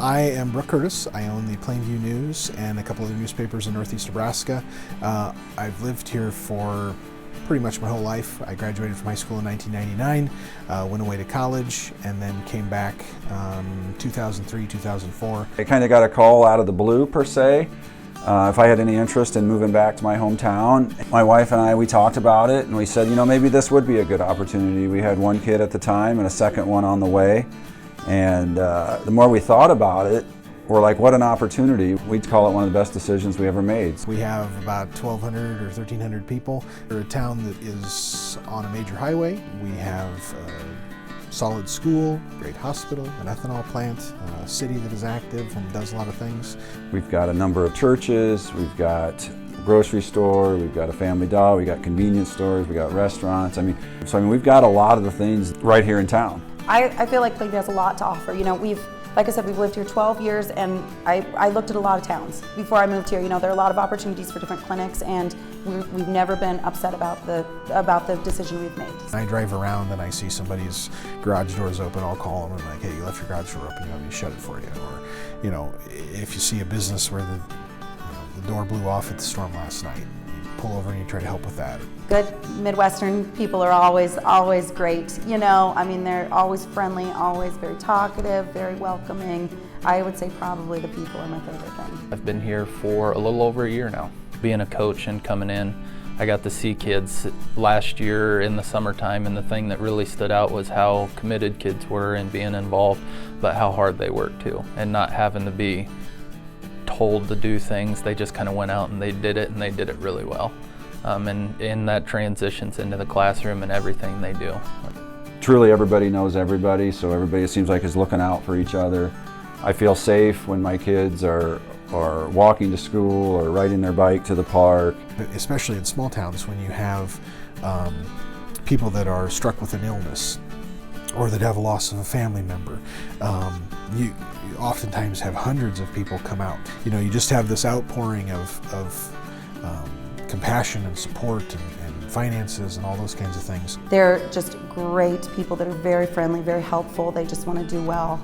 I am Brooke Curtis. I own the Plainview News and a couple of newspapers in northeast Nebraska. I've lived here for pretty much my whole life. I graduated from high school in 1999, went away to college, and then came back 2003, 2004. I kind of got a call out of the blue, per se, if I had any interest in moving back to my hometown. My wife and I, we talked about it, and we said, you know, maybe this would be a good opportunity. We had one kid at the time and a second one on the way. And the more we thought about it, we're like, what an opportunity. We'd call it one of the best decisions we ever made. We have about 1,200 or 1,300 people. We're a town that is on a major highway. We have a solid school, great hospital, an ethanol plant, a city that is active and does a lot of things. We've got a number of churches, we've got a grocery store, we've got a family dollar, we've got convenience stores, we've got restaurants. I mean, we've got a lot of the things right here in town. I feel like Plainview has a lot to offer. You know, like I said, we've lived here 12 years, and I looked at a lot of towns before I moved here. You know, there are a lot of opportunities for different clinics, and we've never been upset about the decision we've made. I drive around and I see somebody's garage doors open, I'll call them and like, hey, you left your garage door open, you want me to shut it for you? Or, you know, if you see a business where the door blew off at the storm last night, you pull over and you try to help with that. Good Midwestern people are always great. You know, I mean, they're always friendly, always very talkative, very welcoming. I would say probably the people are my favorite thing. I've been here for a little over a year now. Being a coach and coming in, I got to see kids last year in the summertime, and the thing that really stood out was how committed kids were in being involved, but how hard they worked too, and not having to be told to do things. They just kind of went out and they did it, and they did it really well. And that transitions into the classroom and everything they do. Truly everybody knows everybody, so everybody, it seems like, is looking out for each other. I feel safe when my kids are walking to school or riding their bike to the park. Especially in small towns when you have people that are struck with an illness or that have a loss of a family member. You oftentimes have hundreds of people come out. You know, you just have this outpouring of compassion and support and finances and all those kinds of things. They're just great people that are very friendly, very helpful. They just want to do well.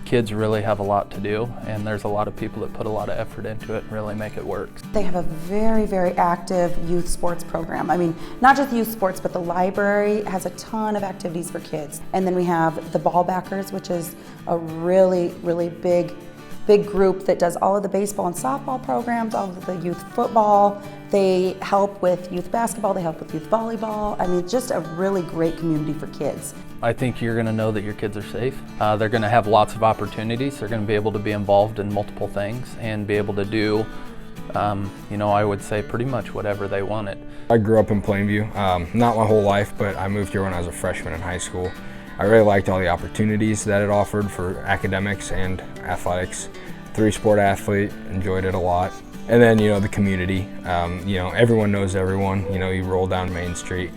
Kids really have a lot to do, and there's a lot of people that put a lot of effort into it and really make it work. They have a very, very active youth sports program. I mean, not just youth sports, but the library has a ton of activities for kids. And then we have the ball backers, which is a really, really big group that does all of the baseball and softball programs, all of the youth football. They help with youth basketball, they help with youth volleyball. I mean, just a really great community for kids. I think you're going to know that your kids are safe. They're going to have lots of opportunities. They're going to be able to be involved in multiple things and be able to do, you know, I would say pretty much whatever they wanted. I grew up in Plainview, not my whole life, but I moved here when I was a freshman in high school. I really liked all the opportunities that it offered for academics and athletics. 3-sport athlete, enjoyed it a lot. And then, you know, the community. You know, everyone knows everyone. You know, you roll down Main Street,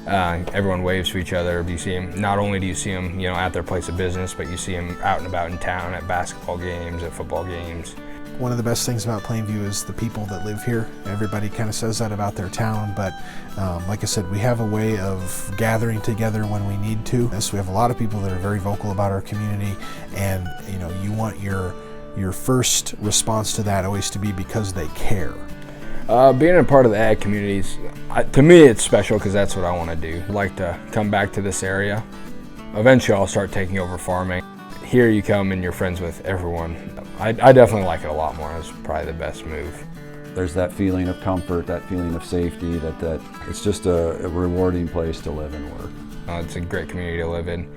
everyone waves to each other. You see them, not only do you see them, you know, at their place of business, but you see them out and about in town at basketball games, at football games. One of the best things about Plainview is the people that live here. Everybody kind of says that about their town, but like I said, we have a way of gathering together when we need to. So we have a lot of people that are very vocal about our community, and you know, you want your first response to that always to be because they care. Being a part of the ag communities, to me it's special because that's what I want to do. I'd like to come back to this area. Eventually I'll start taking over farming. Here you come and you're friends with everyone. I definitely like it a lot more. It's probably the best move. There's that feeling of comfort, that feeling of safety, that it's just a rewarding place to live and work. It's a great community to live in.